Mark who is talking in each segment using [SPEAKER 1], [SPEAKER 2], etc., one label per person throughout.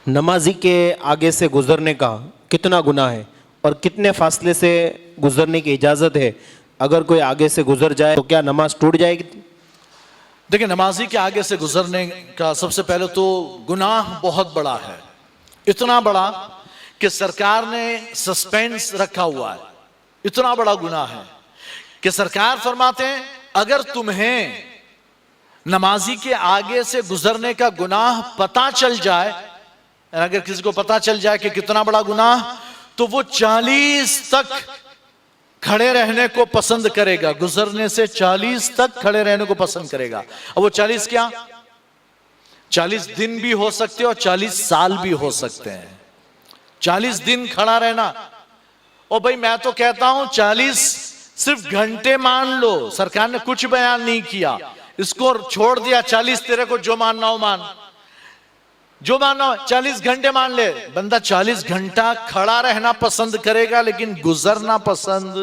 [SPEAKER 1] نمازی کے آگے سے گزرنے کا کتنا گناہ ہے اور کتنے فاصلے سے گزرنے کی اجازت ہے؟ اگر کوئی آگے سے گزر جائے تو کیا نماز ٹوٹ جائے گی؟
[SPEAKER 2] دیکھیں، نمازی کے آگے سے گزرنے کا سب سے پہلے تو گناہ بہت بڑا ہے، اتنا بڑا کہ سرکار نے سسپینس رکھا ہوا ہے۔ اتنا بڑا گناہ ہے کہ سرکار فرماتے ہیں اگر تمہیں نمازی کے آگے سے گزرنے کا گناہ پتہ چل جائے، اگر کسی کو پتہ چل جائے کہ کتنا بڑا گناہ، تو وہ 40 تک کھڑے رہنے کو پسند کرے گا، گزرنے سے 40 تک کھڑے رہنے کو پسند کرے گا۔ اب وہ 40 کیا؟ 40 دن بھی ہو سکتے اور 40 سال بھی ہو سکتے ہیں۔ 40 دن کھڑا رہنا، اور بھائی میں تو کہتا ہوں 40 صرف گھنٹے مان لو، سرکار نے کچھ بیان نہیں کیا، اس کو چھوڑ دیا 40 تیرے کو جو ماننا ہو مان، جو ماننا ہو 40 گھنٹے مان لے۔ بندہ 40 گھنٹہ کھڑا رہنا پسند کرے گا لیکن گزرنا پسند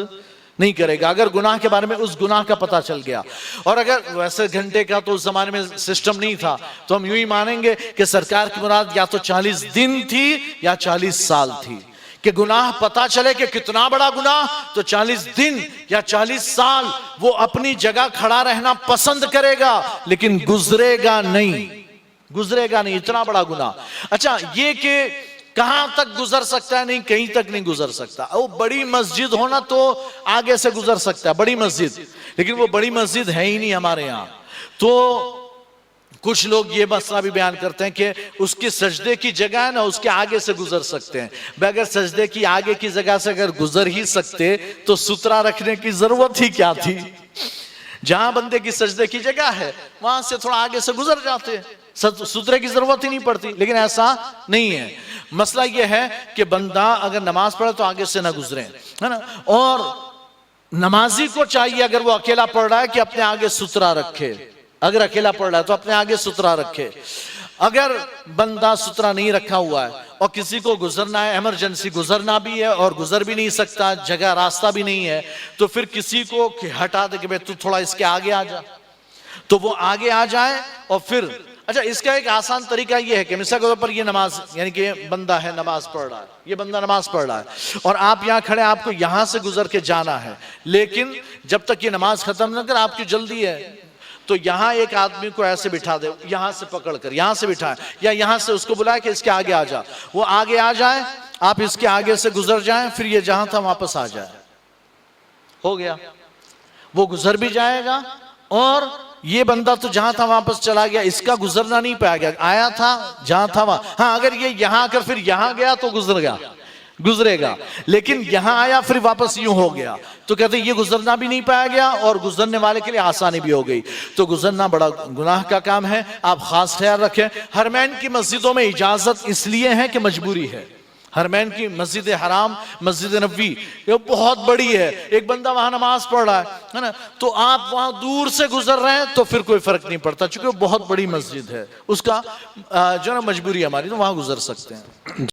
[SPEAKER 2] نہیں کرے گا اگر گناہ کے بارے میں اس گناہ کا پتہ چل گیا۔ اور اگر ویسے گھنٹے کا تو اس زمانے میں سسٹم نہیں تھا تو ہم یوں ہی مانیں گے کہ سرکار کی مراد یا تو 40 دن تھی یا 40 سال تھی، کہ گناہ پتہ چلے کہ کتنا بڑا گناہ تو 40 دن یا 40 سال وہ اپنی جگہ کھڑا رہنا پسند کرے گا لیکن گزرے گا نہیں، گزرے گا نہیں، اتنا بڑا گناہ۔ اچھا، یہ کہ کہاں تک گزر سکتا ہے؟ نہیں، کہیں تک نہیں گزر سکتا۔ وہ بڑی مسجد ہونا تو آگے سے گزر سکتا ہے، بڑی مسجد، لیکن وہ بڑی مسجد ہے ہی نہیں ہمارے یہاں۔ تو کچھ لوگ یہ مسئلہ بھی بیان کرتے ہیں کہ اس کی سجدے کی جگہ ہے نا، اس کے آگے سے گزر سکتے ہیں۔ اگر سجدے کی آگے کی جگہ سے اگر گزر ہی سکتے تو سترہ رکھنے کی ضرورت ہی کیا تھی؟ جہاں بندے کی سجدے کی جگہ ہے وہاں سے تھوڑا آگے سے گزر جاتے، سترے کی ضرورت ہی نہیں پڑتی، لیکن ایسا نہیں ہے۔ مسئلہ یہ ہے کہ بندہ اگر نماز پڑھے تو آگے سے نہ گزرے، ہے نا۔ اور نمازی کو چاہیے اگر وہ اکیلا پڑھ رہا ہے کہ اپنے آگے سترہ رکھے، اگر اکیلا پڑھ رہا ہے تو اپنے آگے سترہ رکھے۔ اگر بندہ سترہ نہیں رکھا ہوا ہے اور کسی کو گزرنا ہے، ایمرجنسی گزرنا بھی ہے اور گزر بھی نہیں سکتا، جگہ راستہ بھی نہیں ہے، تو پھر کسی کو ہٹا دے کہ بھئی تو تھوڑا اس کے آگے آ جا، تو وہ آگے آ جائے۔ اور پھر اچھا، اس کا ایک آسان طریقہ یہ ہے کہ مثال کے طور پر یہ نماز، یعنی کہ بندہ ہے نماز پڑھ رہا ہے، یہ بندہ نماز پڑھ رہا ہے اور آپ یہاں کھڑے، آپ کو یہاں سے گزر کے جانا ہے، لیکن جب تک یہ نماز ختم نہ کر آپ کی جلدی ہے تو یہاں ایک آدمی کو ایسے بٹھا دے، یہاں سے پکڑ کر یہاں سے بٹھائیں، یا یہاں سے اس کو بلائے کہ اس کے آگے آ جا، وہ آگے آ جائے، آپ اس کے آگے سے گزر جائیں، پھر یہ جہاں تھا واپس آ جائے، ہو گیا۔ وہ گزر بھی جائے گا اور یہ بندہ تو جہاں تھا واپس چلا گیا، اس کا گزرنا نہیں پایا گیا، آیا تھا جہاں تھا وہاں۔ ہاں، اگر یہ یہاں آ کر پھر یہاں گیا تو گزرے گا، لیکن یہاں آیا پھر واپس یوں ہو گیا تو کہتے ہیں یہ گزرنا بھی نہیں پایا گیا اور گزرنے والے کے لیے آسانی بھی ہو گئی۔ تو گزرنا بڑا گناہ کا کام ہے، آپ خاص خیال رکھیں۔ حرمین کی مسجدوں میں اجازت اس لیے ہے کہ مجبوری ہے۔ حرمین کی مسجد حرام، مسجد نبوی، یہ بہت بڑی ہے، ایک بندہ وہاں نماز پڑھ رہا ہے نا، تو آپ وہاں دور سے گزر رہے ہیں تو پھر کوئی فرق نہیں پڑتا، چونکہ وہ بہت بڑی مسجد ہے، اس کا جو ہے نا مجبوری ہماری، تو وہاں گزر سکتے ہیں۔